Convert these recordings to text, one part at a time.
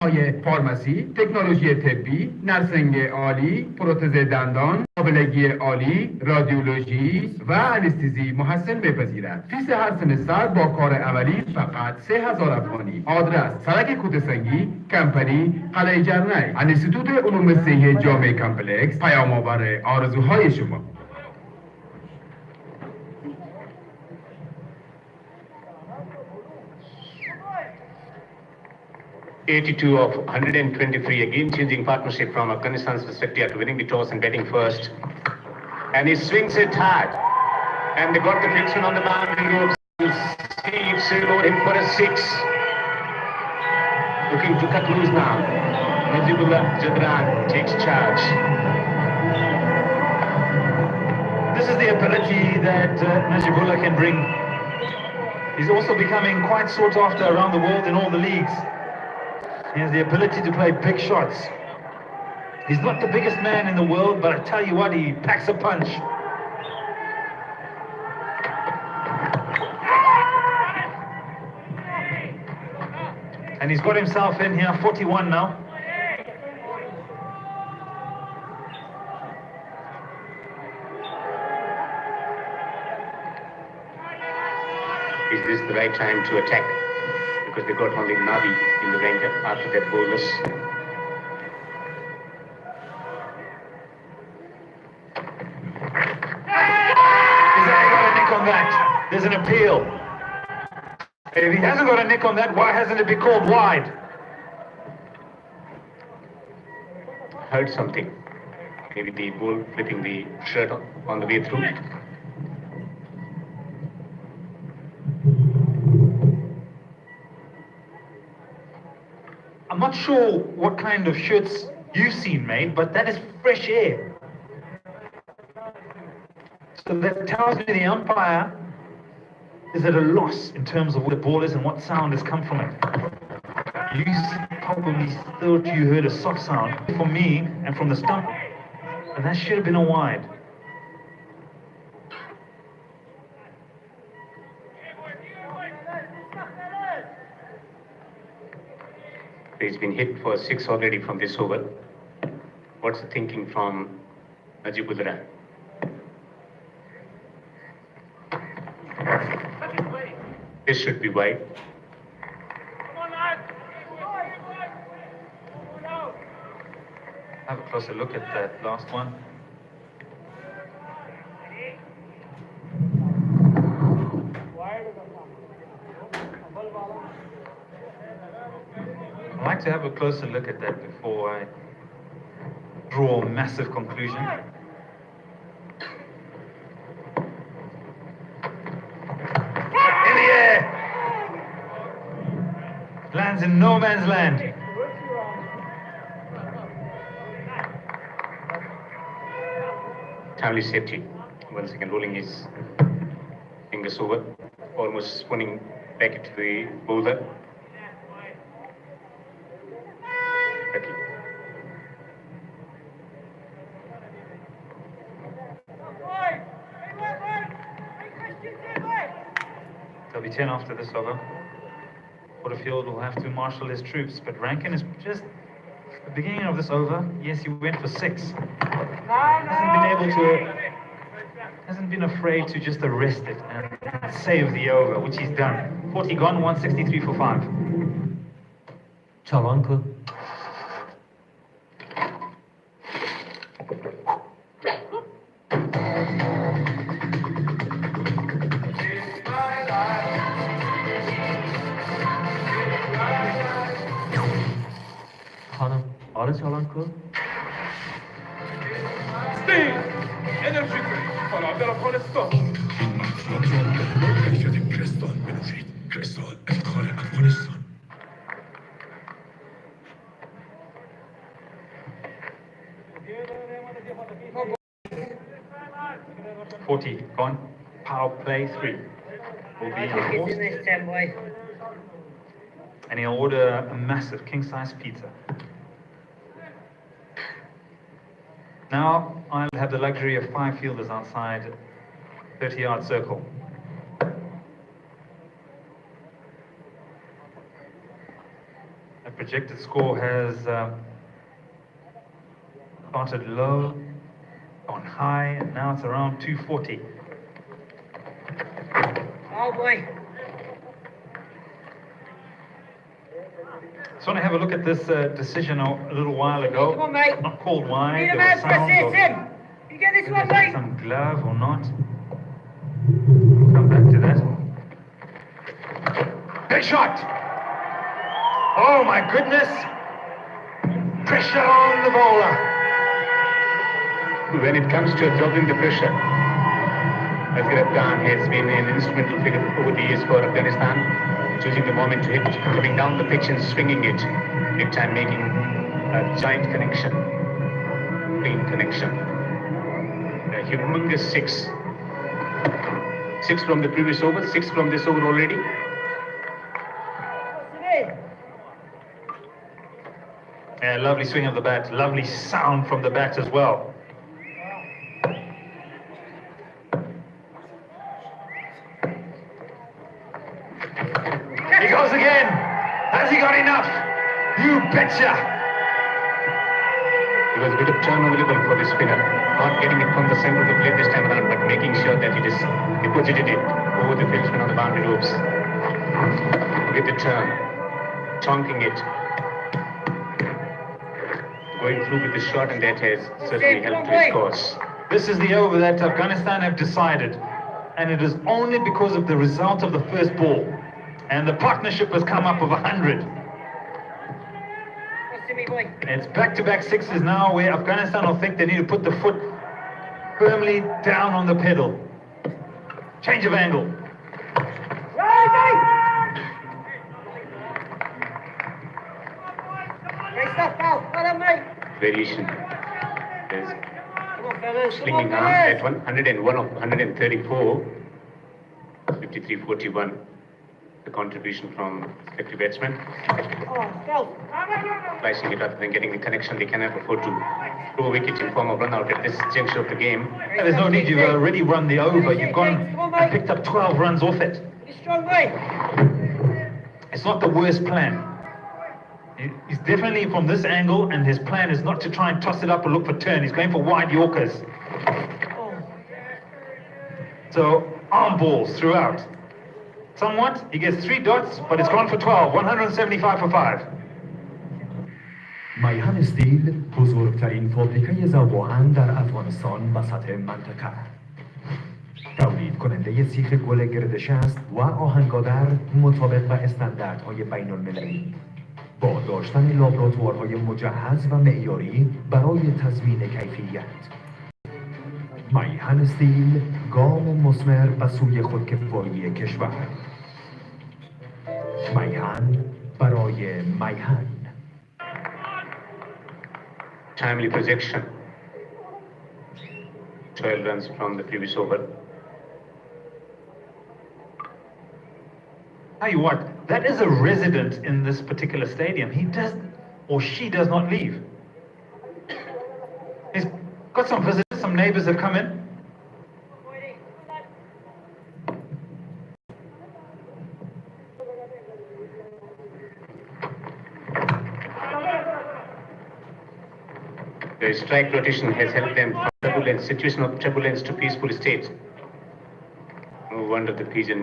فارماسی، تکنولوژی طبی، نرسنگ عالی، پروتز دندان، قابلگی عالی، رادیولوژی و انستزی محسن بپذیرد. فیس هر سمستر با کار عملی فقط 3000 افغانی. آدرس: سرک کوتسنگی، کمپنی، قلعه جرنک. انستیتوت علوم صحی جامع کمپلکس، پیام‌آور آرزوهای شما. 82 of 123, a game-changing partnership from Afghanistan's perspective after winning the toss and betting first. And he swings it hard. And they got the fixman on the boundary ropes. You see it solo him for a 6. Looking to cut loose now. Najibullah Jadran takes charge. This is the ability that Najibullah can bring. He's also becoming quite sought after around the world in all the leagues. He has the ability to play big shots. He's not the biggest man in the world, but I tell you what, he packs a punch. And he's got himself in here, 41 now. Is this the right time to attack? Because they got only Navi in the rank after that bonus. He's got a nick on that. There's an appeal. If he hasn't got a nick on that, why hasn't it been called wide? Heard something. Maybe the bull flipping the shirt on the way through. I'm not sure what kind of shirts you've seen made, but that is fresh air. So that tells me the umpire is at a loss in terms of what the ball is and what sound has come from it. You probably thought you heard a soft sound from me and from the stump, and that should have been a wide. He's been hit for 6 already from this over. What's the thinking from Najibullah? This should be wide. Have a closer look at that last one. I'd like to have a closer look at that before I draw a massive conclusion. In the air! Lands in no man's land. Timely safety. Once again rolling his fingers over, almost spinning back into the boulder. Okay. There'll be 10 after this over. Porterfield will have to marshal his troops, but Rankin is just the beginning of this over. Yes, he went for 6. Hasn't been afraid to just arrest it and save the over, which he's done. 40 gone, 163 for 5. Chalanko. Hanım, arı Chalanko. Stay! Energy طلع من افغانستان. کیفیت کرستال بنوشید. کرستال افتخار افغانستان. Gone. Power play 3. Will be enforced. And he'll order a massive king-size pizza. Now I'll have the luxury of 5 fielders outside 30-yard circle. That projected score has started low, gone high, and now it's around 240. Oh boy. Just want to have a look at this decision a little while ago. Come on, mate. Not called wide. Need a There man was for a sounds of Tim. You get this one, mate. some glove or not. We'll come back to that. Big shot! Oh my goodness! Pressure on the bowler. When it comes to absorbing the pressure, Azhar Khan has been an instrumental figure for ODIs for Afghanistan, choosing the moment to hit, coming down the pitch and swinging it, big time making a giant connection, clean connection. A humongous six. Six from the previous over, six from this over already. Yeah, lovely swing of the bat, lovely sound from the bat as well. He goes again. Has he got enough? You betcha. There was a bit of turn available for the spinner, not getting it from the center of the plate this time around, but making sure that it is deposited it over the fieldsman on the boundary ropes. With the turn, chonking it, going through with the shot, and that has certainly helped to his cause. This is the over that Afghanistan have decided, and it is only because of the result of the first ball. And the partnership has come up with 100. It's back-to-back sixes now, where Afghanistan will think they need to put the foot firmly down on the pedal. Change of angle. Great stuff, pal. Well done, mate. Variation. There's Come on, fellas. Come slinging on, arm fellas. at 101 of 134, 53-41. The contribution from respective batsmen. Oh, go. Slicing it up and then getting the connection, they cannot afford to throw a wicket in form of run out at this juncture of the game. Yeah, there's no need, you've already run the over. You've gone and picked up 12 runs off it. You're strong, mate. It's not the worst plan. He's definitely from this angle, and his plan is not to try and toss it up or look for turn. He's going for wide Yorkers. So, arm balls throughout. Somewhat, he gets 3 dots, but it's gone for 12, 175 for 5. میهن استیل بزرگترین فابریکه ذوب‌آهن در افغانستان و سطح منطقه. تولید کننده سیخ گل گردشست و آهنگادر مطابق با استانداردهای بین المللی. با داشتن لابراتوارهای مجهز و معیاری برای تضمین کیفیت. میهن استیل گام مثمر به سوی خودکفایی کشور. میهن برای میهن. Timely projection. 12 runs from the previous over. Tell you what, that is a resident in this particular stadium. He does, or she does not leave. He's got some visitors, some neighbors have come in. The strike rotation has helped them from turbulence, situation of turbulence to peaceful state. No wonder the pigeon,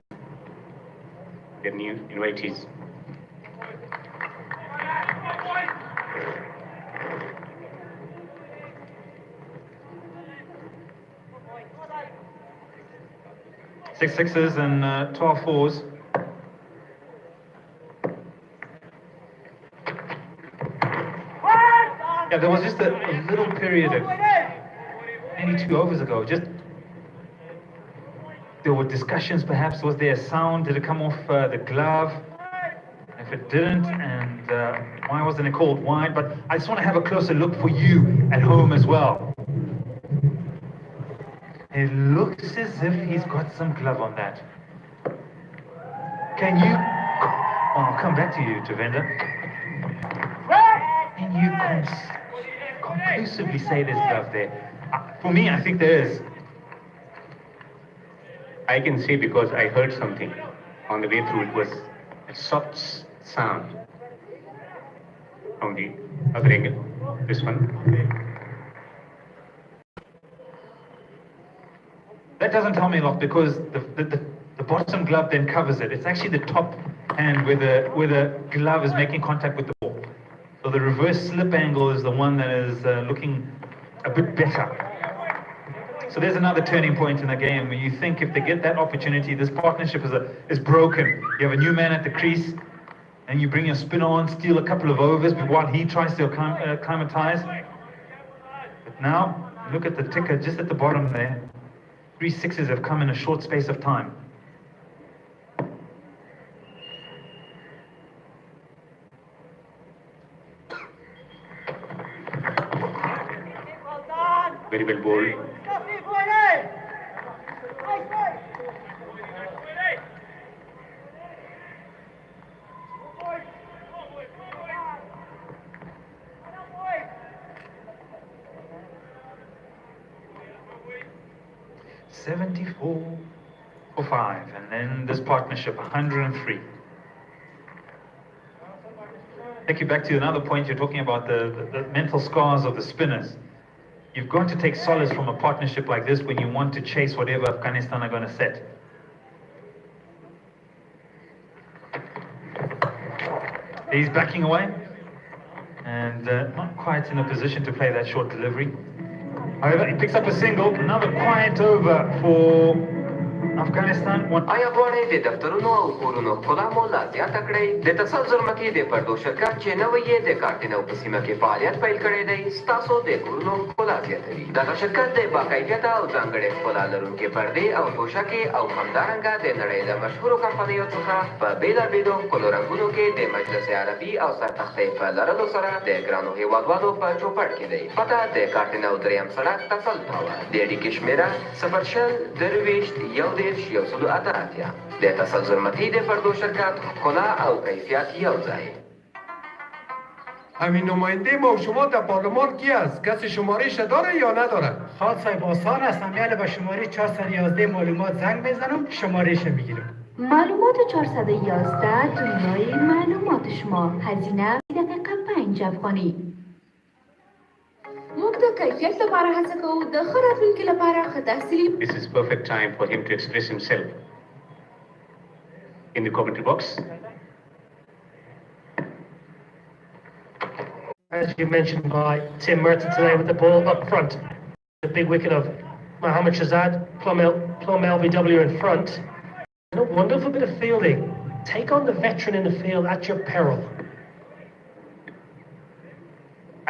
their new invitees. Six sixes and 12 fours. Yeah, there was just a little period of maybe 2 overs ago. Just there were discussions, perhaps. Was there a sound? Did it come off the glove? If it didn't, and why wasn't it called wide? But I just want to have a closer look for you at home as well. It looks as if he's got some glove on that. Can you? Oh, I'll come back to you, Tavenda. Can you conclusively say there's glove there? For me, I think there is. I can say because I heard something on the way through. It was a soft sound. from the other angle. This one. That doesn't tell me a lot because the bottom glove then covers it. It's actually the top hand where the glove is making contact with the ball. So the reverse slip angle is the one that is looking a bit better. So there's another turning point in the game when you think if they get that opportunity, this partnership is broken. You have a new man at the crease and you bring your spinner on, steal a couple of overs while he tries to acclimatize. But now, look at the ticker just at the bottom there. 3 sixes have come in a short space of time. Well done. Very well bowled. Coffee, boy, eh? Nice, nice. Boy. 74 for 5, and then this partnership 103. Take you back to another point. You're talking about the mental scars of the spinners. You've got to take solace from a partnership like this when you want to chase whatever Afghanistan are going to set. He's backing away and not quite in a position to play that short delivery. However, he picks up a single, another quiet over for Afghanistan. آیا غواړئ د دفترونو او کورونو ښکلا مو لا زیاته کړئ؟ د تسلسل مکې د پردو شرکت چې نوی یې د کارتنو په سیمه کې فعالیت پیل کړی دی ستاسو د کورونو ښکلا زیاتوي. دغه شرکت د باکیفیته او ځانګړې ښکلا لرونکې پردې او توشکې او همدارنګه د نړۍ د مشهورو کمپنیو څخه په بېلابېلو ښکلو رنګونو کې د مجلس عربي او سرتختۍ په لرلو سره د ګرانو هېوادوالو په چوپړ کې دی. پته د کارتنو دریم سړک تسل ټاور. د اړیکې شمېره 0 1 د تسلسل مکې د پردو شرکت ښکلا او کیفیت یو ځای. همین نماینده ما و شما در پارلمان کی است؟ کسی شمارهش داره یا نداره؟ خواهد صاحب آسان است. همیشه به شماره 411 معلومات زنگ بزنم شمارهش میگیرم. معلومات 411 دنیای معلومات شما. هزینه دقیقه 5 افغانی. موږ د کیفیت لپاره هڅه کوو د ښه راتلونکي لپاره ښه تحصیلي. This is perfect time for him to express himself in the commentary box. As you mentioned by Tim Merton today with the ball up front. The big wicket of Mohammad Shahzad, Plum LBW in front. And a wonderful bit of fielding. Take on the veteran in the field at your peril.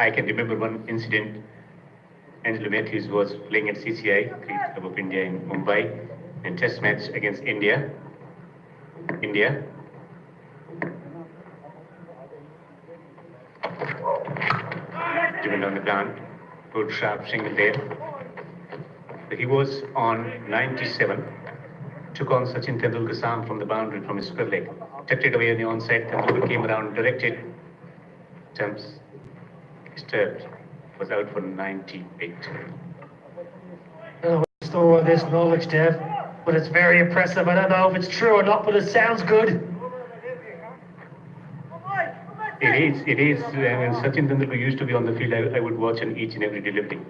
I can remember one incident. Angelo Matthews was playing at CCI, Cricket Club of India in Mumbai, in test match against India. Driven on the ground, good sharp single there. He was on 97, took on Sachin Tendulkar's arm from the boundary from his square leg, tucked it away on the onside. Tendulkar came around, directed, jumps, disturbed, was out for 98. I don't know what to store this knowledge, Dev, but it's very impressive. I don't know if it's true or not, but it sounds good. It is. When Sachin Tendulkar used to be on the field, I would watch on each and every delivery.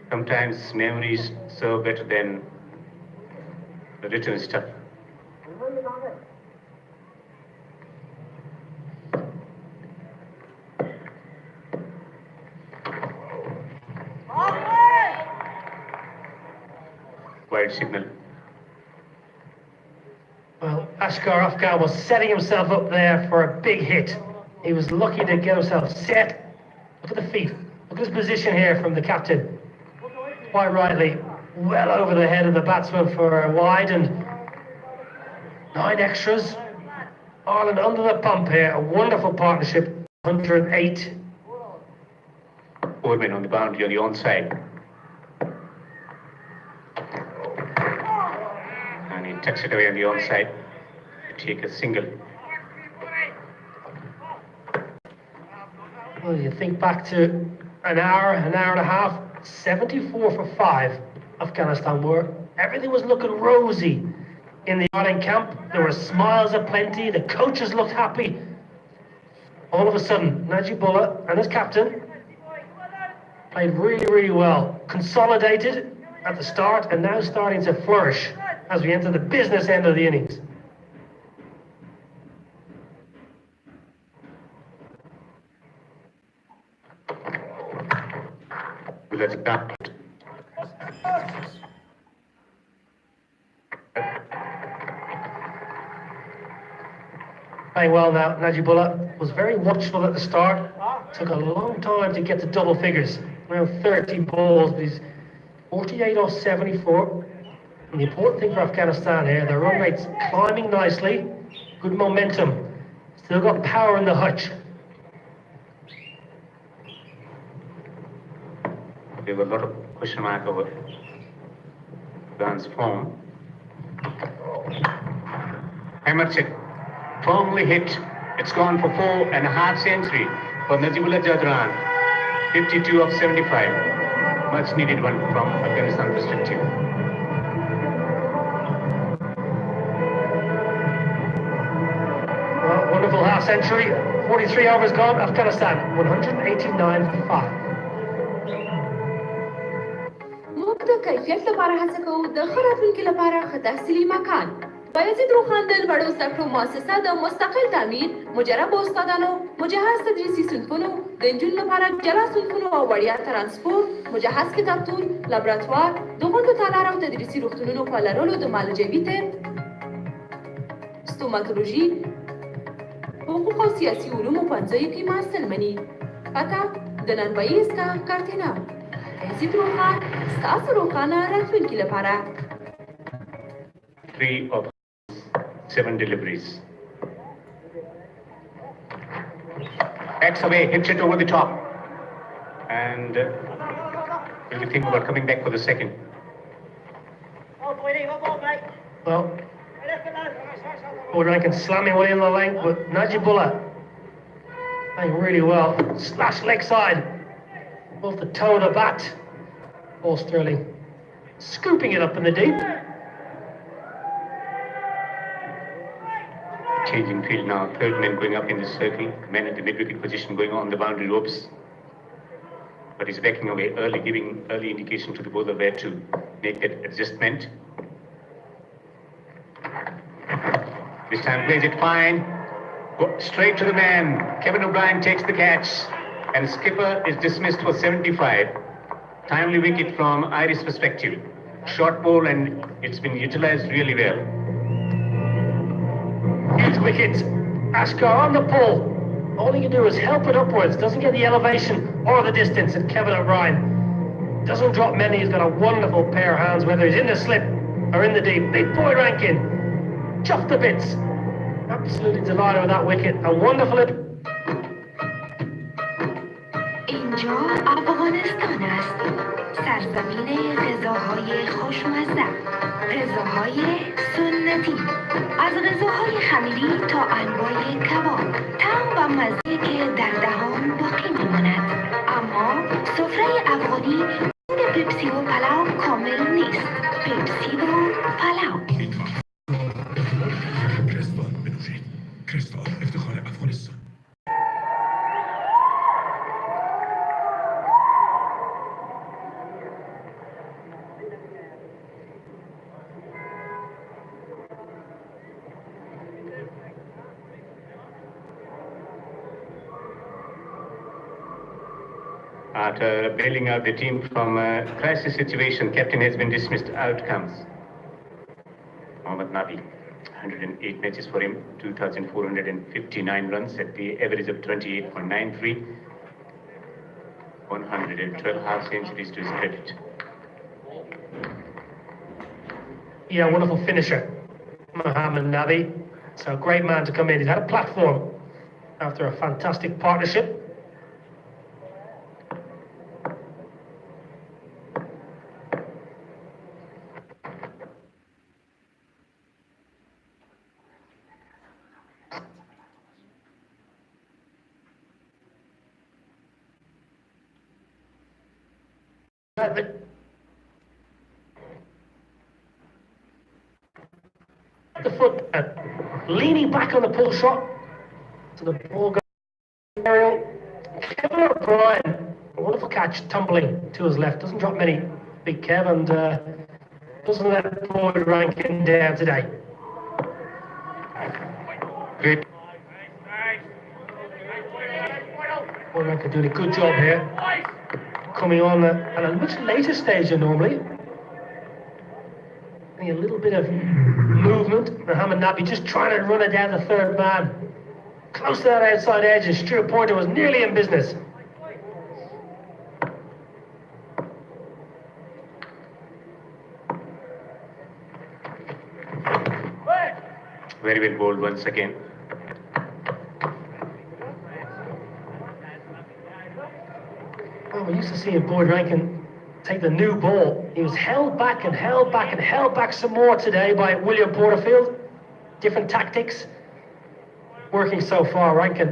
Sometimes memories serve better than the written stuff. Wide signal. Well, Ashkar Afghan was setting himself up there for a big hit. He was lucky to get himself set. Look at the feet. Look at his position here from the captain. Quite rightly, well over the head of the batsman for a wide, and 9 extras. Ireland under the pump here. A wonderful partnership. 108. 4 men on the boundary on the onside. And he tucks it away on the onside to take a single. Well, you think back to an hour and a half, 74 for 5 Afghanistan were. Everything was looking rosy in the Ireland camp. There were smiles aplenty. The coaches looked happy. All of a sudden, Najibullah and his captain played really, really well. Consolidated at the start and now starting to flourish as we enter the business end of the innings. Let's go. Playing well now. Najibullah was very watchful at the start. Took a long time to get to double figures. Around 30 balls, but he's 48 off 74. And the important thing for Afghanistan here, their run rate's climbing nicely. Good momentum. Still got power in the hutch. There were a lot of question mark over Dan's form. Hammer check. Firmly hit. It's gone for 4.5 century for Najibullah Jadran. 52 of 75. Much needed one from Afghanistan perspective. Well, wonderful half century. 43 overs gone. Afghanistan 189 for 5. موږ د کیفیت لپاره هڅه کوو د ښه راتلونکي لپاره ښه تحصیلي مکان بایزید روخان د لوړو زده کړو مؤسسه د مستقل تعمیر مجرب استادانو مجهز تدریسي صنفونو د نجونو لپاره جلا صنفونو او وړیا ترانسپورت مجهز کتابتون لابراتوار د غونډو تالار او تدریسي روغتونونو په لرلو د معالجوي طب ستوماتولوژي حقوق او سیاسي علومو پوهنځیو کې محصل مني پته د نانوایي اسکا کارتینا بایزید روخان ستاسو روښانه راتلونکي لپاره 3 of 7 deliveries. Backs away, hits it over the top. And will we think about coming back for the second? Well, Rankin slamming one in the length, but Najibullah playing really well. Slash leg side, off the toe of the bat. Ball Sterling scooping it up in the deep. Changing field now, third man going up in the circle, man at the mid-wicket position going on the boundary ropes. But he's backing away early, giving early indication to the bowler where to make that adjustment. This time plays it fine, go straight to the man. Kevin O'Brien takes the catch and skipper is dismissed for 75. Timely wicket from Irish perspective. Short ball and it's been utilized really well. Huge wicket. Ashkar on the pull. All he can do is help it upwards. Doesn't get the elevation or the distance. And Kevin O'Brien doesn't drop many. He's got a wonderful pair of hands, whether he's in the slip or in the deep. Big boy Rankin. Chuffed the bits. Absolutely delighted with that wicket. A wonderful hit. اینجا افغانستان است. سرزمین غذاهای خوشمزه. غذاهای سنتی. از غذاهای خمیری تا انواع کباب. طعم و مزه که در دهان باقی میماند. اما سفره افغانی به پپسی و پلاو کامل نیست. پپسی و پلاو. کرستال بنوشید. کرستال افتخار افغانستان. After bailing out the team from a crisis situation, captain has been dismissed. Out comes Mohammad Nabi. 108 matches for him, 2,459 runs at the average of 28.93. 112 half centuries to his credit. Yeah, wonderful finisher, Mohammad Nabi. So a great man to come in. He's had a platform after a fantastic partnership. The foot leaning back on the pull shot, so the ball goes Conor O'Brien, a wonderful catch, tumbling to his left. Doesn't drop many, Big Kev, and doesn't let Boyd Rankin down today. Great. Boyd Rankin doing a good job here. Coming on at a much later stage than normally. A little bit of movement. Mohamed Nabi just trying to run it down the third man. Close to that outside edge, and Stuart Pointer was nearly in business. Very well bowled once again. Well, we used to see Boyd Rankin take the new ball. He was held back and held back and held back some more today by William Porterfield. Different tactics. Working so far. Rankin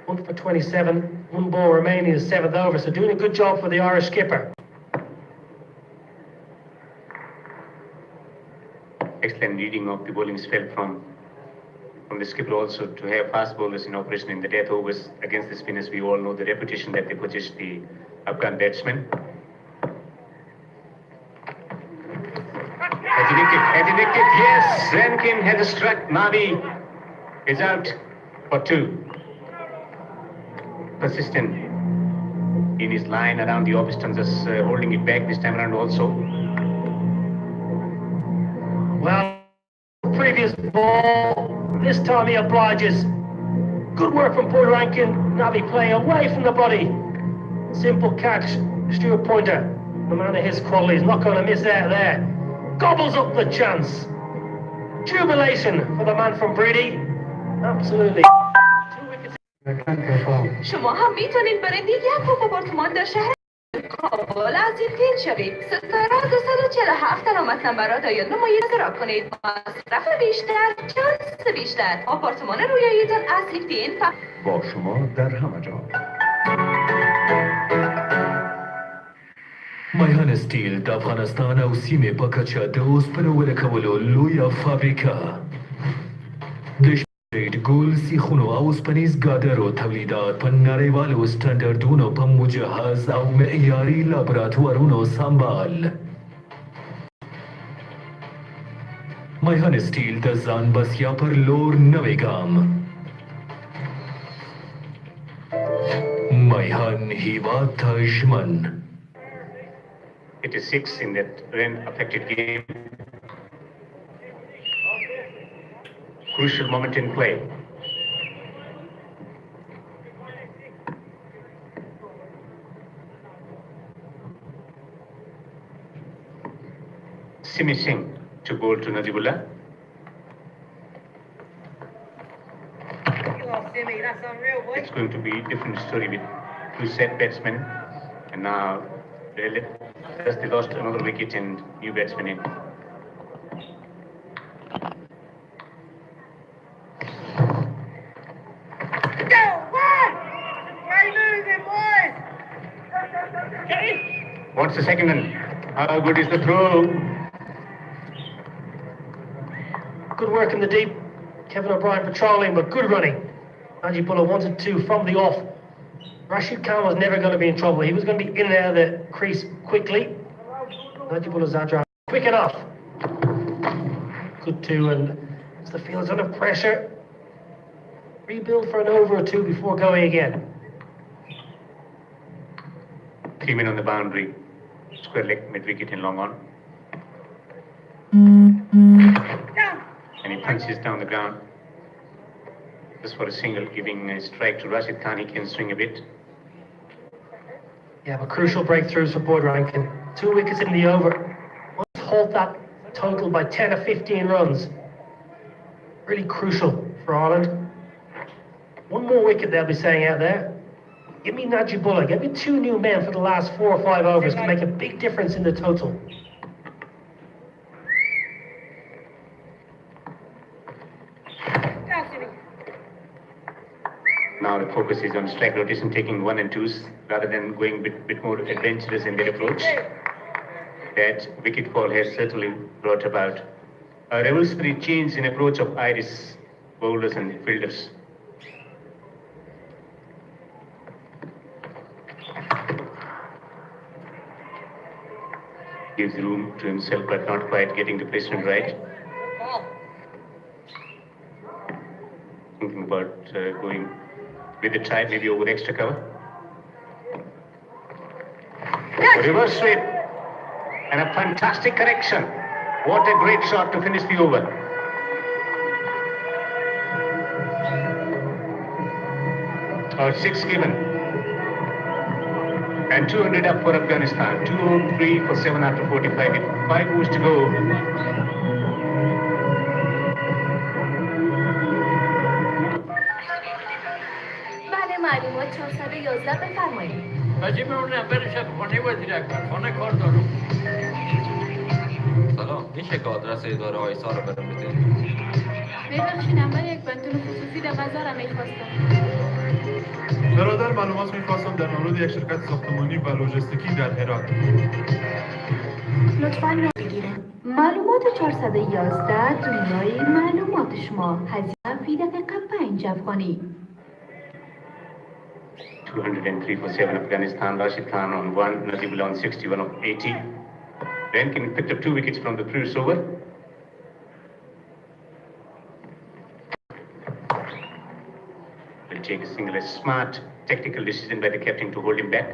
1 for 27, one ball remaining in the 7th over, so doing a good job for the Irish skipper. Excellent reading of the bowling spell from the skipper also to have fast bowlers in operation in the death overs against the spinners. We all know the reputation that they possess, the Afghan batsmen. Has he nicked it? Yes! Rankin has struck. Nabi is out for 2. Persistent in his line around the off stanzas, holding it back this time around also. Well, previous ball, this time he obliges. Good work from Boyd Rankin. Nabi playing away from the body. Simple catch. Stuart Pointer, the man of his quality, is not going to miss out there. Gobbles up the chance. Jubilation for the man from Brady. Absolutely. 2 wickets. شما هم میتونید برندی یک آپارتمان در شهر کابل از این تین شوید. ستاره 247 علامت نمبرات یا نمایش را کنید. مصرف بیشتر، چانس بیشتر. آپارتمان رویاییتان از 17 با شما در همه جا. مایهان ستیل د افغانستان او سیمې په کچه د اوسپنې ورکولو لویه فابریکه د شپږ ګول سیخونو او اوسپنیز ګادرو تولیدات په نړیوالو سټنډرډونو په مجهز او معیاري لابراتوارونو سمبال. مایهان ستیل د ځان بسیا پر لور نوی ګام. مایهان هیواد ته ژمن. It is 6 in that rain-affected game. Crucial moment in play. Simi Singh to bowl to Najibullah. It's going to be a different story with 2 set batsmen, and now they lost another wicket and new batsmen in. What's the second one? How good is the throw? Good work in the deep. Kevin O'Brien patrolling, but good running. Najibullah wanted to from the off. Rashid Khan was never going to be in trouble. He was going to be in and out of the crease quickly. Najibullah Zadra, quick enough. Good too, and as the field's under pressure, rebuild for an over or 2 before going again. 3 men on the boundary. Square leg, mid-wicket and long on. And he punches down the ground. Just for a single, giving a strike to Rashid Khan. He can swing a bit. Yeah, but crucial breakthroughs for Boyd Rankin. 2 wickets in the over. Let's halt that total by 10 or 15 runs. Really crucial for Ireland. 1 more wicket they'll be saying out there. Give me Najibullah. Give me 2 new men for the last 4 or 5 overs. Can make a big difference in the total. Now the focus is on strike rotation, taking 1 and 2s rather than going a bit more adventurous in their approach. That wicket fall has certainly brought about a revolutionary change in approach of Irish bowlers and fielders. Gives room to himself, but not quite getting the placement right. Thinking about going with the tide, maybe over extra cover. Reverse sweep. And a fantastic correction. What a great shot to finish the over. Oh, 6 given. And 200 up for Afghanistan. 203 for 7 after 45. 5 moves to go. بله معلومات 411 بفرمایید. وجیب اون نمبرش خانه وزیر اکبر خانه کار دارم. سلام میشه که آدرس اداره آیسا رو برم بزنید؟ ببخشید نمبر یک بنتون خصوصی در بازارم میخواستم. برادر معلومات میخواستم در مورد یک شرکت ساختمانی و لوجستیکی در هرات. لطفاً نام بگیرید. معلومات 411 دنیای معلومات شما. هزینه فی دقیقه 5 افغانی. 203 for 7 Afghanistan. Rashid Khan on 1, Nazibullah on 61 of 80. Rankin picked up 2 wickets from the previous over. Will take a single. A smart technical decision by the captain to hold him back.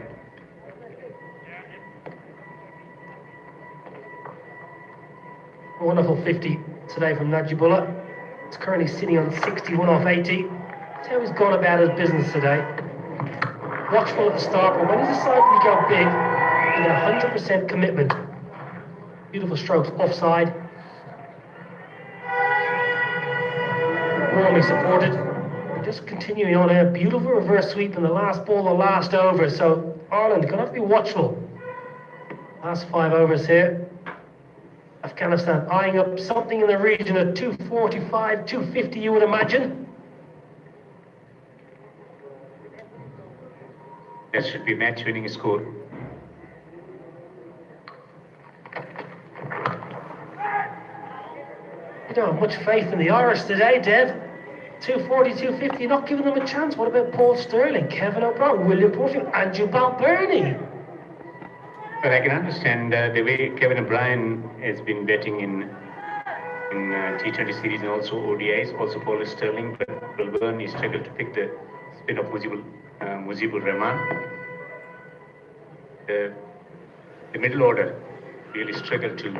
A wonderful 50 today from Najibullah. It's currently sitting on 61 off 80. That's how he's gone about his business today. Watchful at the start, but when he's decided to go big, with 100% commitment. Beautiful strokes offside. Warmly supported. Just continuing on here. Beautiful reverse sweep in the last ball, the last over. So Ireland going to have to be watchful. Last 5 overs here. Afghanistan eyeing up something in the region of 245, 250, you would imagine. That should be match-winning score. You don't have much faith in the Irish today, Dev. 240, 250, not giving them a chance. What about Paul Sterling, Kevin O'Brien, William Porterfield, Andrew Balbirnie? But I can understand the way Kevin O'Brien has been betting in T20 series and also ODIs, also Paul Sterling, but Balbirnie struggled to pick the spin of Mujibur Rahman. The middle order really struggled to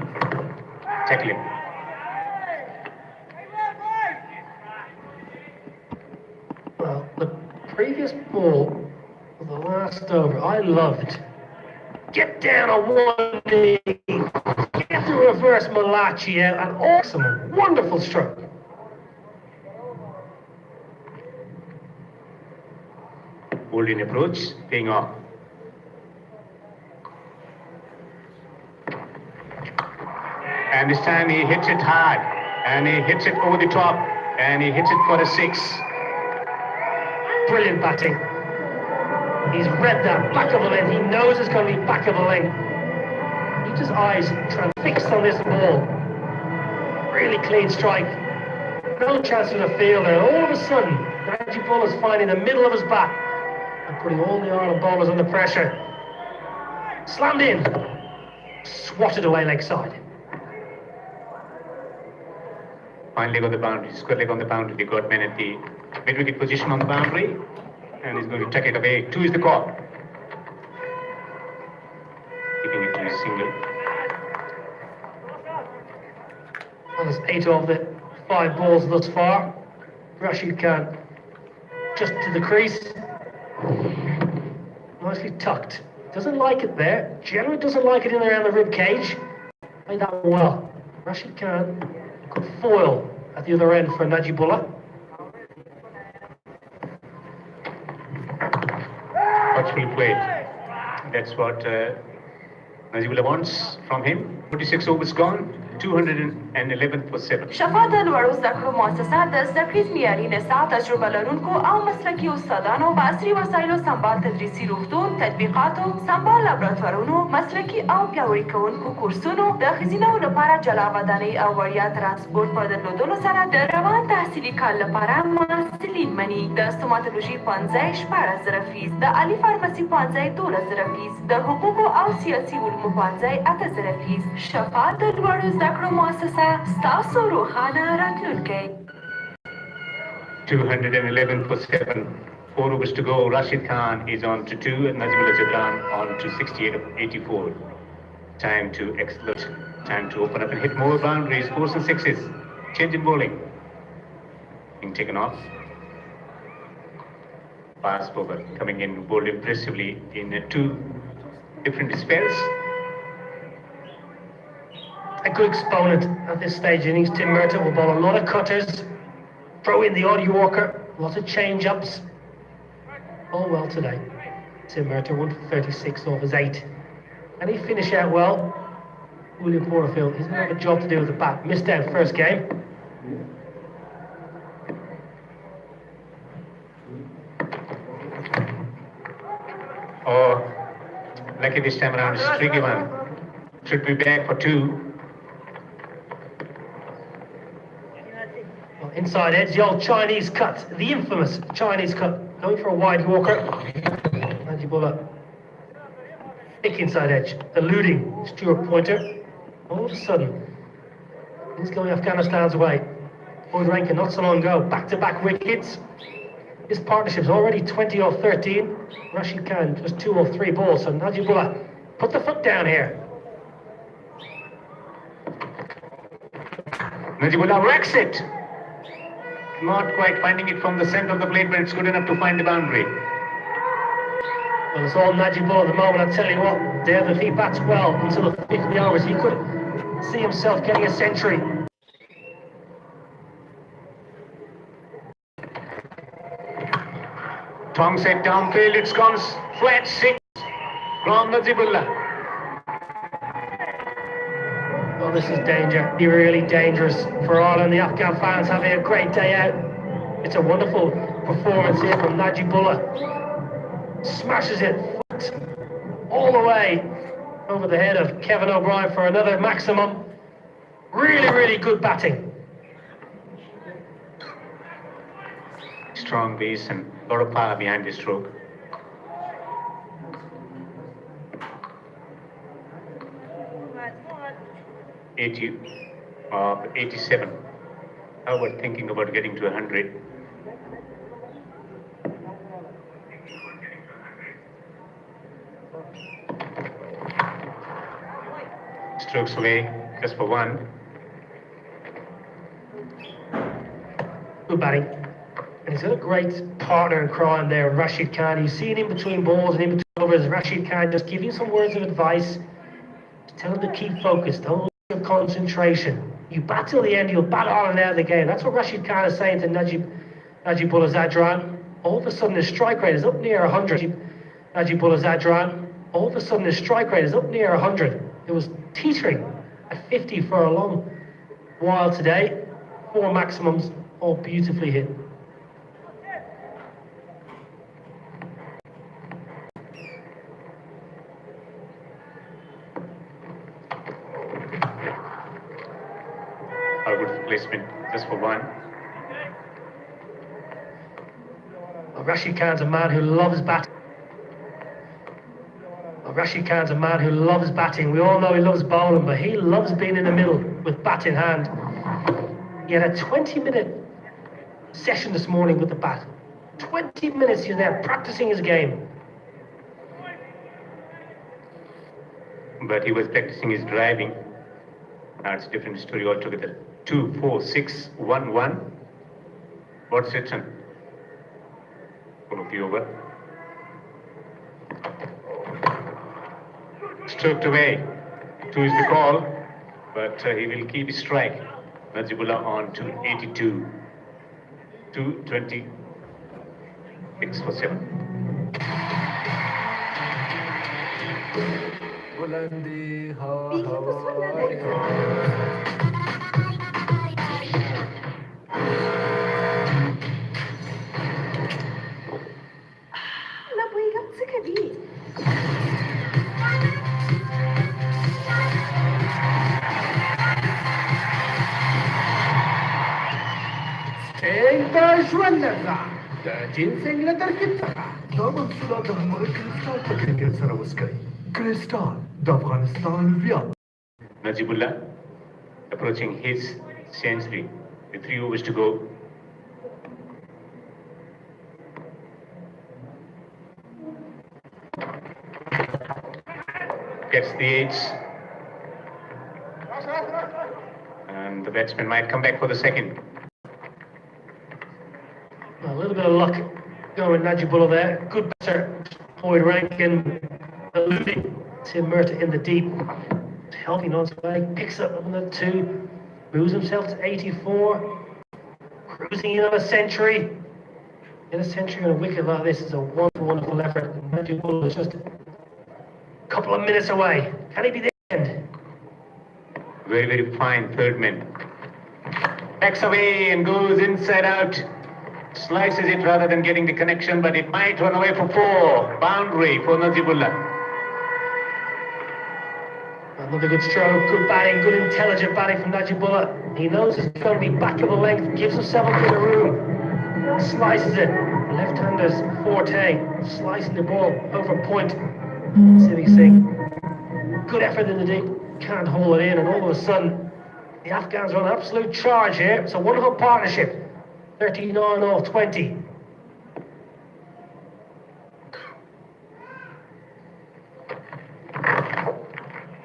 tackle him. Well, the previous ball of the last over, I loved. Get down on one knee, get the reverse Malachi out, an awesome, wonderful stroke. Holding approach, paying off. And this time he hits it hard, and he hits it over the top, and he hits it for a 6. Brilliant batting. He's read that back of the lane. He knows it's going to be back of the lane. Keeps his eyes transfixed on this ball. Really clean strike. No chance for the fielder. All of a sudden, Najibullah's finding the middle of his bat and putting all the Ireland bowlers under pressure. Slammed in. Swatted away leg side. Fine leg on the boundary, square leg on the boundary. They got men at the mid-wicket position on the boundary, and he's going to tuck it away. 2 is the call. Keeping it to a single. Well, there's 8 of the 5 balls thus far. Rashid Khan just to the crease. Nicely tucked. Doesn't like it there. Generally doesn't like it in around the rib cage. Played that well. Rashid Khan could foil at the other end for Najibullah. Watchfully played. That's what Najibullah wants from him. 46 overs gone. 211 for 7. شفا د لوړو زده کړو مؤسسه د زده کړې معیاري نصاب تجربه لرونکو او مسلکي استادانو په عصري وسایلو سمبال تدریسي روغتون تطبیقاتو سمبال لابراتوارونو مسلکي او پیاوړي کوونکو کورسونو د ښځینو لپاره جلا ودانۍ او وړیا ترانسپورټ په درلودلو سره د روان تحصیلي کال لپاره سلیم منی د ستوماتولوژي 15 شپاړس زره فیس د علي فارمسي 15 12 زره فیس د حقوقو او سیاسي علومو 15 8 زره فیس شفا د لوړو زده کړو مؤسسه ستاسو روښانه راتلونکی 211 for 7. 4 overs to go. Rashid Khan is on to 2 and Najibullah Jadran on to 68 of 84. Time to explode. Time to open up and hit more boundaries. 4s and 6s. Change in bowling. Being taken off. Fast bowler coming in bowled impressively in 2 different spells. A good exponent at this stage of innings. Tim Murtagh will bowl a lot of cutters. Throw in the odd Yorker. Lots of change-ups. All well today. Tim Murtagh 1 for 36 off his 8. And he finished out well. William Porterfield, he's going to have a job to do with the bat. Missed out first game. Oh, lucky this time around. It's a tricky one. Should be back for 2. Well, inside edge, the old Chinese cut. The infamous Chinese cut. Going for a wide Yorker. Najibullah. Thick inside edge. Eluding Stuart Pointer. All of a sudden, he's going Afghanistan's way. Boyd Rankin not so long ago. Back-to-back wickets. His partnership's already 20 off 13. Rashid Khan just 2 off 3 balls. So Najibullah, put the foot down here. Najibullah wrecks it. Not quite finding it from the center of the plate, but it's good enough to find the boundary. Well, it's all Najibullah at the moment. I tell you what, Dave, if he bats well until the 50 overs, he could see himself getting a century. Tong set downfield, it's gone flat 6 from Najibullah. Well, this is danger, really dangerous for Ireland. The Afghan fans having a great day out. It's a wonderful performance here from Najibullah. Smashes it all the way over the head of Kevin O'Brien for another maximum. Really good batting. Strong base and a lot of power behind this stroke. of 87. How about thinking about getting to 100? Strokes away, just for 1. Good batting. And he's got a great partner in crime there, Rashid Khan. You've seen in between balls and in between overs, Rashid Khan just give you some words of advice. Just tell him to keep focused, don't lose your concentration. You bat till the end, you'll bat on and out of the game. That's what Rashid Khan is saying to Najibullah Zadran. All of a sudden his strike rate is up near 100. Najibullah Zadran. All of a sudden his strike rate is up near 100. It was teetering at 50 for a long while today. 4 maximums, all beautifully hit. How good placement, just for 1. Rashid Khan's a man who loves batting. Rashid Khan's a man who loves batting. We all know he loves bowling, but he loves being in the middle with bat in hand. He had a 20-minute session this morning with the bat. 20 minutes he's there practicing his game. But he was practicing his driving. Now it's a different story altogether. 2, 4, 6, 1, 1. What's it? Full of the over. Stroked away. 2 is the call, but he will keep his strike. Najibullah on to 82. 226 for 7. لا پوهېږم څه کوي. Staying very ژوند لرزه د جنسنګ له ترکیب څخه دا محصولات د همغه کریستال په کرکټ سره وسکئ. کریستال د افغانستان ویاړ. Najibullah approaching his century with 3 overs to go. Gets the edge. And the batsman might come back for the second. A little bit of luck going Najibullah there. Good batter. Boyd Rankin eluding Tim Murtagh in the deep. Helping on his leg. Picks up on the 2. Moves himself to 84. Cruising in on a century. In a century on a wicket like this is a wonderful, wonderful effort. Najibullah is just a couple of minutes away. Can he be the end? Very, very fine third man. Backs away and goes inside out. Slices it rather than getting the connection, but it might run away for 4. Boundary for Najibullah. Another good stroke, good batting, good intelligent batting from Najibullah. He knows he's going to be back of the length, gives himself a bit of room. Slices it. Left-hander's forte. Slicing the ball over point. Sivi Singh. Good effort in the deep. Can't hold it in, and all of a sudden, the Afghans are on absolute charge here. It's a wonderful partnership. 39 off 20.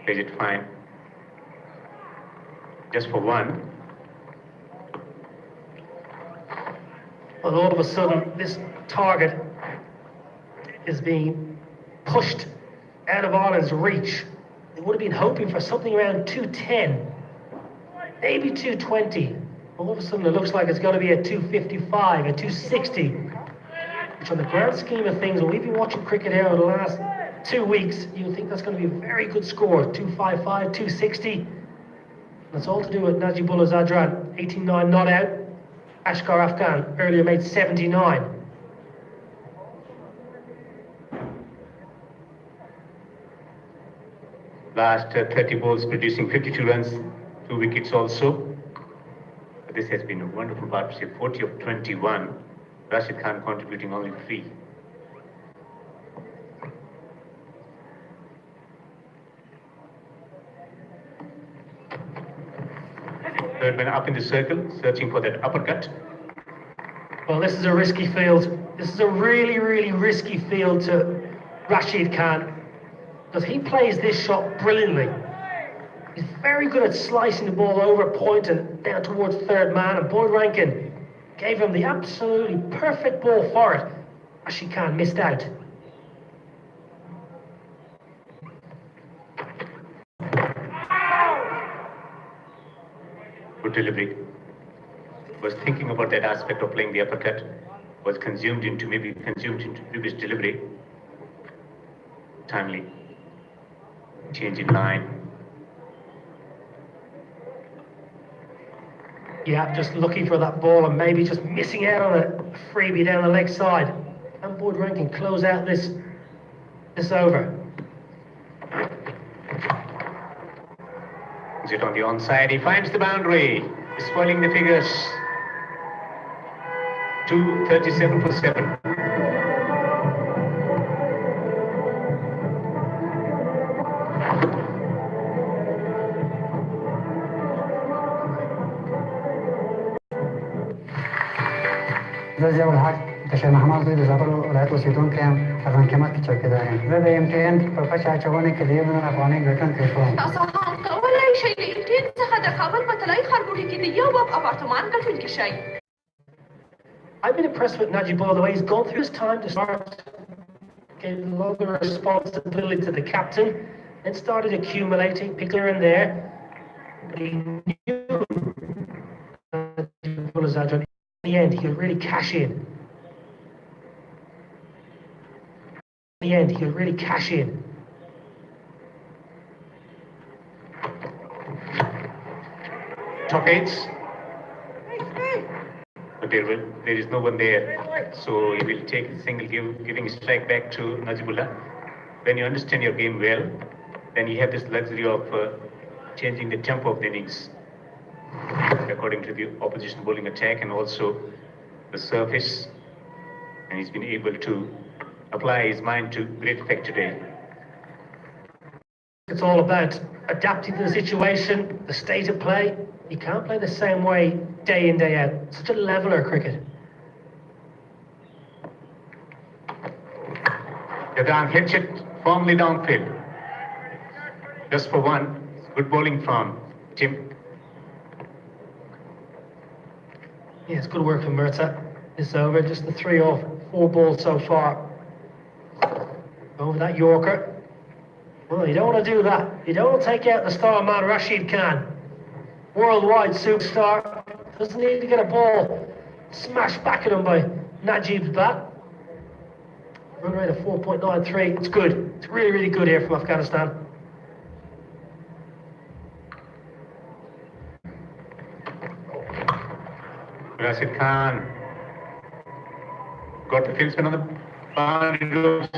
Plays it fine. Just for 1. But all of a sudden, this target is being pushed out of Ireland's reach. They would have been hoping for something around 210, maybe 220. All of a sudden, it looks like it's going to be a 255, a 260, which on the grand scheme of things, when we've been watching cricket here over the last 2 weeks, you would think that's going to be a very good score, 255, 260. That's all to do with Najibullah Zadran, 89 not out. Ashkar Afghan earlier made 79. Last 30 balls producing 52 runs, 2 wickets also. This has been a wonderful partnership, 40 of 21. Rashid Khan contributing only 3. Third man up in the circle, searching for that uppercut. Well, this is a risky field. This is a really, really risky field to Rashid Khan, because he plays this shot brilliantly. He's very good at slicing the ball over point and down towards third man, and Boyd Rankin gave him the absolutely perfect ball for it. Rashid Khan missed out. Good delivery. Was thinking about that aspect of playing the uppercut. Was consumed into previous delivery. Timely. Change in line. Yeah, just looking for that ball and maybe just missing out on a freebie down the leg side. And Boyd Rankin close out this over. Is it on the onside? He finds the boundary. He's spoiling the figures. 237 for 7. زه ضیاء الحق د شاه محمد زوی د زابل ولایت اوسېدونکی یم افغان قیمت کې چوکیدار یم زه د MTN په پچه اچونې کې د 1 میلیون افغانۍ ګټونکی شوم تاسو هم کولی شئ له MTN څخه د کابل په طلایي ښارګوټي کې د یو باب اپارتمان ګټونکي شئ. I've been impressed with Najibullah, the way he's gone through his time to start getting a lot of responsibility to the captain, then started accumulating, picking here and there. But he knew Najibullah Zadran, in the end, he'll really cash in. In the end, he'll really cash in. Top 8. But there is no one there, so he will take a single, giving a strike back to Najibullah. When you understand your game well, then you have this luxury of changing the tempo of the innings according to the opposition bowling attack, and also the surface, and he's been able to apply his mind to great effect today. It's all about adapting to the situation, the state of play. You can't play the same way day in, day out. Such a leveler cricket. Jadran hits it firmly downfield. Just for one. Good bowling from Tim. Yeah, it's good work from Mirza. This over, just the 3 off, 4 balls so far. Over that Yorker. Well, you don't want to do that. You don't want to take out the star man Rashid Khan. Worldwide superstar. Doesn't need to get a ball smashed back at him by Najib's bat. Run rate of 4.93. It's good. It's really, really good here from Afghanistan. Rashid Khan got the fieldsman on the boundary,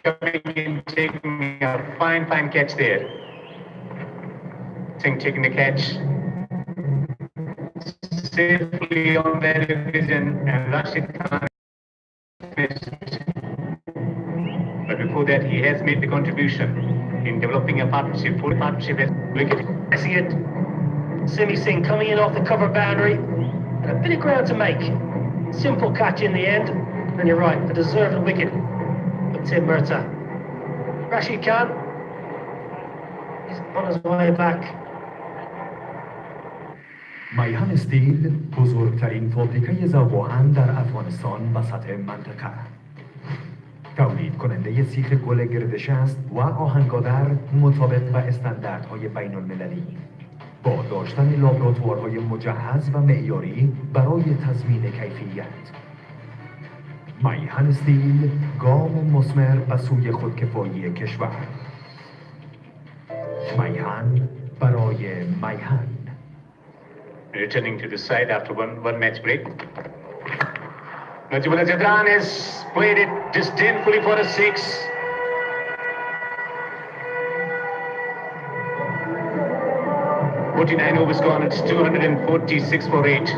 coming in, taking a fine catch there. Singh taking the catch safely on their division, and Rashid Khan missed. But before that, he has made the contribution in developing a partnership, full partnership as wicket. I see it. Simi Singh coming in off the cover boundary. And a bit of ground to make. Simple catch in the end. And you're right, a deserved wicket for Tim Mirza. Rashid Khan is on his way back. میهن استیل بزرگترین فابریکه ذوب‌آهن در افغانستان و سطح منطقه. تولید کننده سیخ گل گردشست و آهنگادر مطابق با استانداردهای بین المللی. با داشتن لابراتوارهای مجهز و معیاری برای تضمین کیفیت. میهن استیل گام مثمر به سوی خودکفایی کشور. میهن برای میهن. Returning to the side after one match break. Najibullah Jadran has played it disdainfully for a 6. .49 overs gone, it's 246 for 8.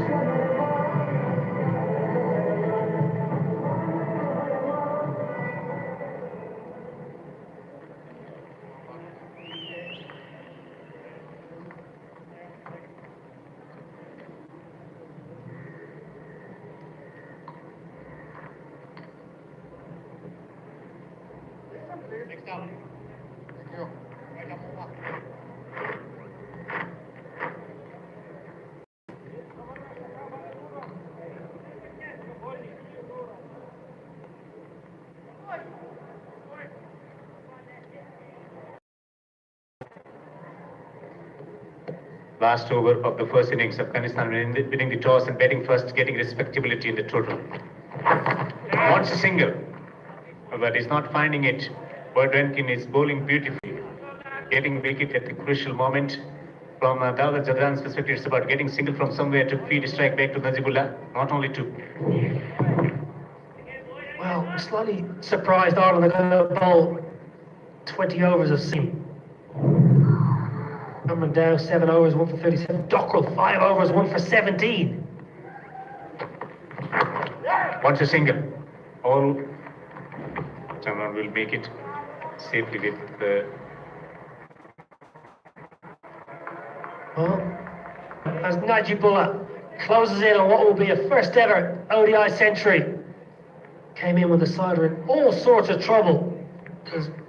Last over of the first innings, Afghanistan winning the toss and batting first, getting respectability in the total. Wants a single, but he's not finding it. Bert Rankin is bowling beautifully, getting wicket at the crucial moment. From Dawud Jadran's perspective, it's about getting single from somewhere to feed a strike back to Najibullah, not only to. Well, I'm slightly surprised Ireland are going to bowl 20 overs of seam. Cameron Dow, 7 overs, 1 for 37. Dockrell, 5 overs, 1 for 17. Wants a single. All someone will make it safely with the. Well, as Najibullah closes in on what will be a first ever ODI century, came in with the side in all sorts of trouble.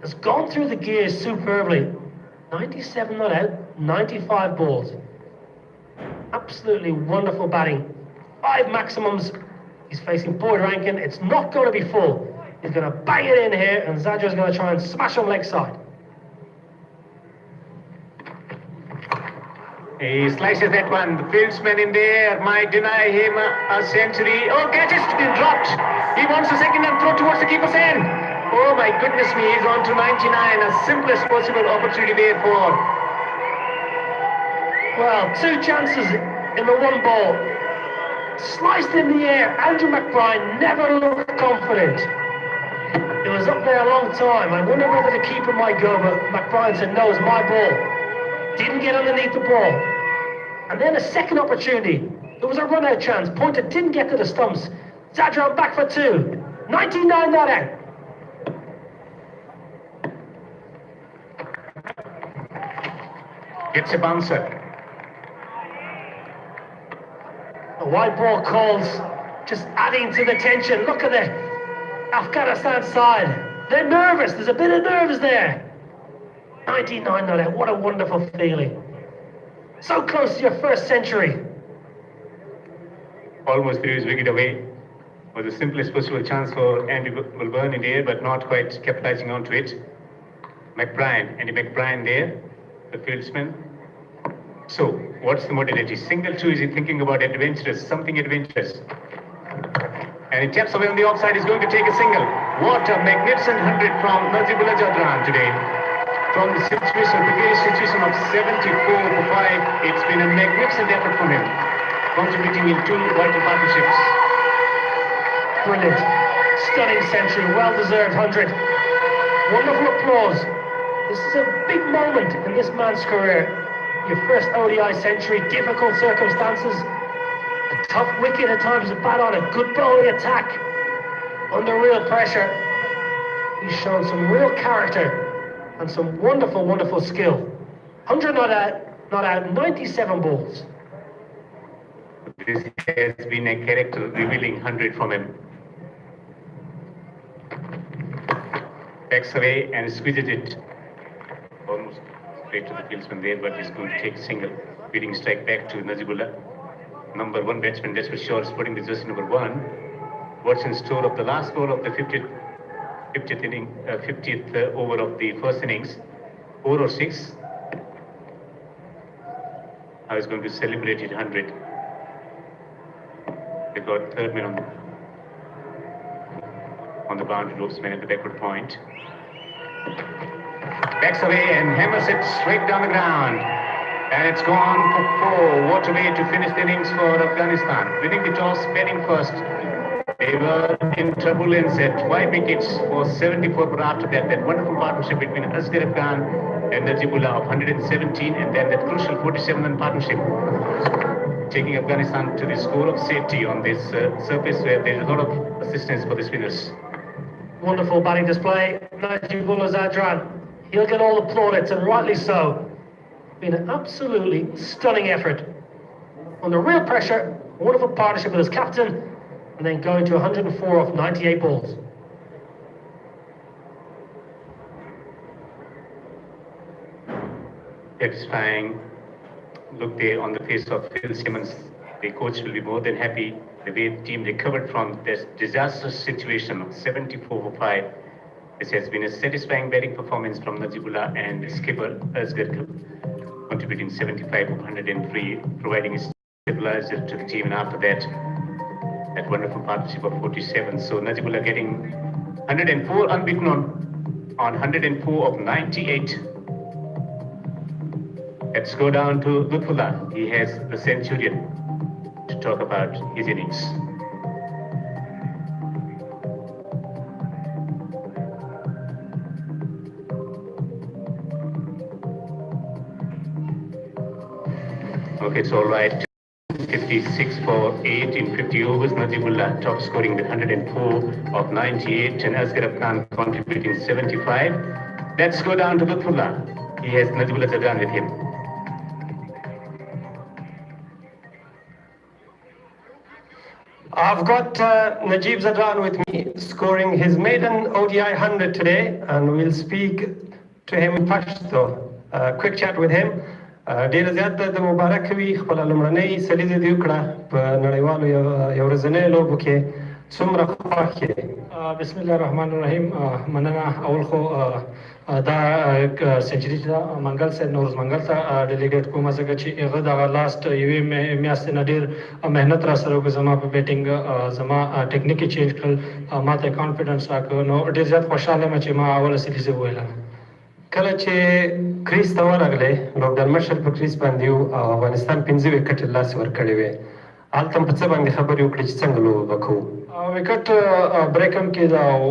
Has gone through the gears superbly. 97 not out, 95 balls. Absolutely wonderful batting. 5 maximums. He's facing Boyd Rankin. It's not going to be full. He's going to bang it in here, and Zadra's going to try and smash on leg side. He slices that one. The fieldsman in there might deny him a century. Oh, catch is dropped. He wants a second and throw towards the keeper's end. Oh my goodness me, he's on to 99. A simplest possible opportunity there for. Well, 2 chances in the 1 ball. Sliced in the air. Andrew McBride never looked confident. It was up there a long time. I wonder whether the keeper might go, but McBride said, no, it's my ball. Didn't get underneath the ball. And then a second opportunity. There was a run-out chance. Pointer didn't get to the stumps. Zadran back for 2. 99 not out. Gets a bouncer. A wide ball calls, just adding to the tension. Look at the Afghanistan side. They're nervous. There's a bit of nerves there. 99 not out. What a wonderful feeling. So close to your first century. Almost threw his wicket away. Was the simplest possible chance for Andy Wilburn in the air, but not quite capitalizing onto it. Andy McBrien there, the fieldsman. So, what's the modality? Single two, is he thinking about adventurous, something adventurous? And he taps away on the offside, he's going to take a single. What a magnificent 100 from Nazibullah Zadran today. From the precarious situation of 74 for 5, it's been a magnificent effort from him, contributing in 2 vital partnerships. Brilliant. Stunning century, well-deserved 100. Wonderful applause. This is a big moment in this man's career. Your first ODI century, difficult circumstances, a tough wicket at times to bat on, a good bowling attack, under real pressure. He's shown some real character and some wonderful, wonderful skill. 100 not out, 97 balls. This has been a character revealing 100 from him. Backs away and squeezes it. Almost straight to the fieldsman there, but he's going to take a single. Beating strike back to Nazibullah. Number 1 batsman, that's for sure, sporting the jersey number 1. What's in store of the last ball of the 50th over of the first innings? 4 or 6. I was going to celebrate it 100. They got third man on the boundary ropes, man at the backward point. Backs away and hammers it straight down the ground. And it's gone for 4. What a way to finish the innings for Afghanistan. Winning the toss, batting first. They were in turbulence at 5 wickets for 74, but after that wonderful partnership between Asghar Khan and Nazibullah of 117, and then that crucial 47-run partnership, taking Afghanistan to the score of safety on this surface where there is a lot of assistance for the spinners. Wonderful batting display. Nazibullah Zadran. He'll get all the plaudits, and rightly so. Been an absolutely stunning effort. Under real pressure, wonderful partnership with his captain, and then going to 104 off 98 balls. Satisfying look there on the face of Phil Simmons. The coach will be more than happy the way the team recovered from this disastrous situation of 74 for 5. This has been a satisfying batting performance from Nazibullah and skipper Asghar, contributing 75 of 103, providing a stabilizer to the team, and after that wonderful partnership of 47. So Nazibullah getting 104 unbeaten on 104 of 98. Let's go down to Lutfullah. He has the centurion to talk about his innings. Okay, it's all right. 56 for 8 in 50 overs. Nazibullah top scoring with 104 of 98, and Asghar Khan contributing 75. Let's go down to Lutfullah. He has Nazibullah Zadran with him. I've got Najib Zadran with me, scoring his maiden ODI 100 today, and we'll speak to him in Pashto. Quick chat with him. ډېر زیات د مبارک وي خپل لومړنۍ سلیزه دې وکړه په نړیوالو یو ورځنۍ لوبو کې څومره خوښ یې؟ بسم الله الرحمن الرحیم. مننه. اول خو دا سنچري چې دا منګل صاحب نوروز منګل ته ډیلیګیټ کوم ځکه چې هغه دغه لاست یوې میاشتې نه ډېر محنت را سره وکړ زما په بیټینګ، زما ټیکنیک یې چینج کړل، ما ته کانفیډنس راکړ، نو ډېر زیات خوشحاله یم چې ما اوله سلیزه وویله. کله چې کریس ته ورغلی، لوبډل مشر په کریس باندې و او افغانستان 5 وکټې له لاسه ورکړې وې، هلته په څه باندې خبرې وکړې چې څنګه لوبه کوو. وکټ بریک هم کېده او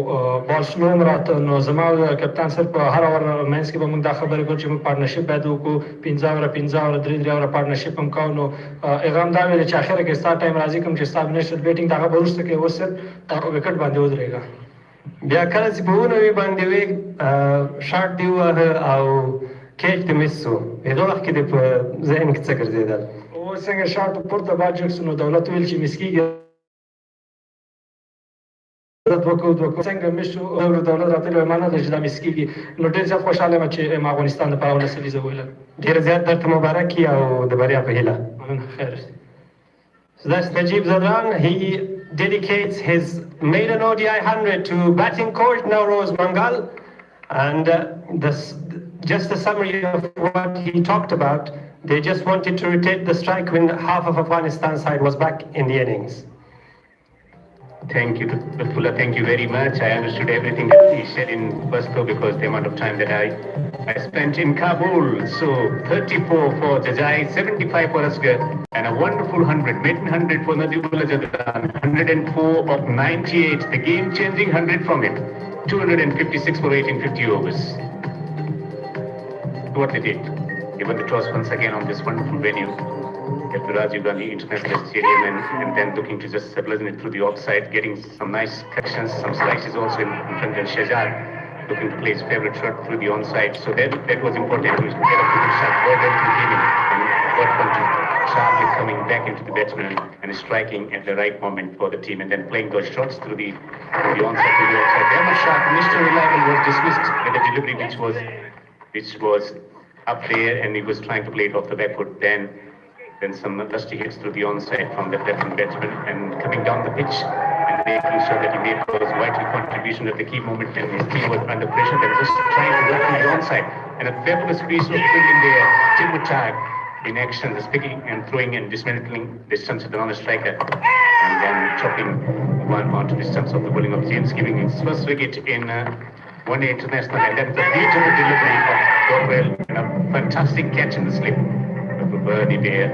بال سلو هم راته، نو زما او کپتان سر په هر اوور مینس کې به موږ دا خبرې کوو چې موږ پارټنرشپ باید وکړو، 15 اوره 15 اوره 3 اوره پارټنرشپ هم کوو. نو هغه هم دا ویل چې اخره کې ستا ټایم راځي کوم چې ستا نیشنل بیټینګ دغه به وروسته کې اوس وکټ باندې ودرېږه. بیا کله چې په ونوي باندې وی شاټ دی ووهه او کیچ دې مس شو، هغه وخت کې دې په ذهن کې څه ګرځېدل؟ او څنګه شاټ پورته باد جګ شو، نو دولت ویل چې مس کېږي څنګه مس شو، دولت راته ویل معنا ده چې دا مس کېږي. نو ډېر زیات خوشحاله یم چې ما افغانستان دپاره ولسلي زه ویلم. ډېر زیات درته مبارک وي او د بریا په هیله. مننه، خیر. So that's Najib Zadran. He dedicates his maiden ODI 100 to batting coach Nowroz Mangal. And just a summary of what he talked about, they just wanted to rotate the strike when half of Afghanistan's side was back in the innings. Thank you, Lutfullah. Thank you very much. I understood everything that he said in first throw because the amount of time that I spent in Kabul. So 34 for Jajai, 75 for Asghar, and a wonderful 100, maiden 100 for Najibullah Zadran, 104 of 98, the game-changing 100 from him, 256 for 1850 overs. What they did, they won the toss once again on this wonderful venue at the Rajiv Gandhi International Stadium, and then looking to just blazing it through the offside, getting some nice corrections, some slices also in front of Shahjar, looking to play his favourite shot through the onside. So that was important to get a good shot, well done to him, and got one to sharply coming back into the batsman and striking at the right moment for the team, and then playing those shots through the onside to the outside. Very sharp. Mr. Reliable was dismissed with a delivery which was up there, and he was trying to play it off the back foot. Then some lusty hits through the onside from the left-hand batsman, and coming down the pitch and making sure that he made those vital contribution at the key moment, and his team was under pressure. Then just trying to work through the onside, and a fabulous piece of fielding there. Timur Tag in action, just picking and throwing and dismantling the stumps of the non-striker, and then chopping one onto the stumps of the bowling of James, giving his first wicket in one-day international, and then the beautiful delivery of Dorwell, and a fantastic catch in the slip of a birdie there.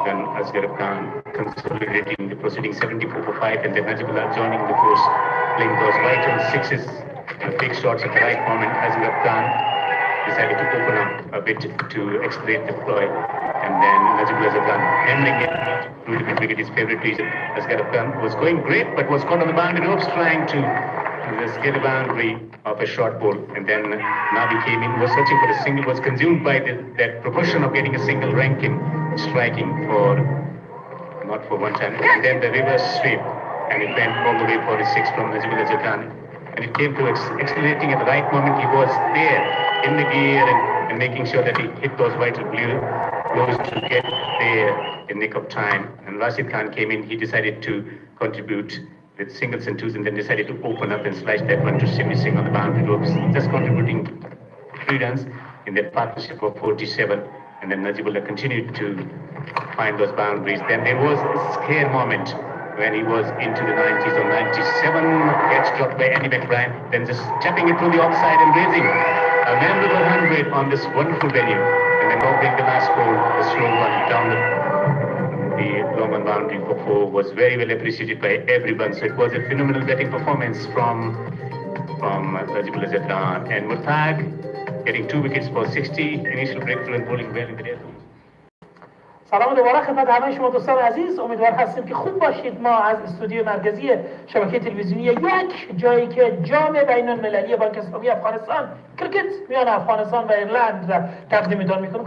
Then Asghar Khan consolidating the proceeding 74 for 5, and then Najibullah joining the course, playing those vital sixes and big shots at the right moment. Asghar Khan decided to open up a bit to accelerate the ploy, and then Najibullah Zadran handling it through the mid-wicket, his favourite region. Asghar Khan was going great, but was caught on the boundary ropes trying to get a boundary of a short ball, and then Nabi came in, was searching for a single, was consumed by that proportion of getting a single rank in striking for not for one time, and then the reverse sweep, and it went all the way for his six from Najibullah Zadran, and it came to accelerating at the right moment. He was there in the gear and making sure that he hit those vital blows to get there in nick of time. And Rashid Khan came in, he decided to contribute with singles and twos, and then decided to open up and slice that one to Shimmy Singh on the boundary ropes, just contributing 3 runs in that partnership of 47. And then Najibullah continued to find those boundaries. Then there was a scare moment when he was into the 90s or 97, gets dropped by Andy McBride, then just tapping it through the offside and raising a memorable 100 on this wonderful venue. And then opening the last ball, the slow one down the long on boundary for 4 was very well appreciated by everyone. So it was a phenomenal batting performance from Najibullah Zadran, and Murtag getting 2 wickets for 60, initial breakthrough and bowling well in the air. سلام دوباره خدمت همه شما دوستان عزیز، امیدوار هستیم که خوب باشید. ما از استودیو مرکزی شبکه تلویزیونی یک جایی که جام بین المللی بانک اسلامی افغانستان کرکت میان افغانستان و ایرلند را تقدیمتان میکنم.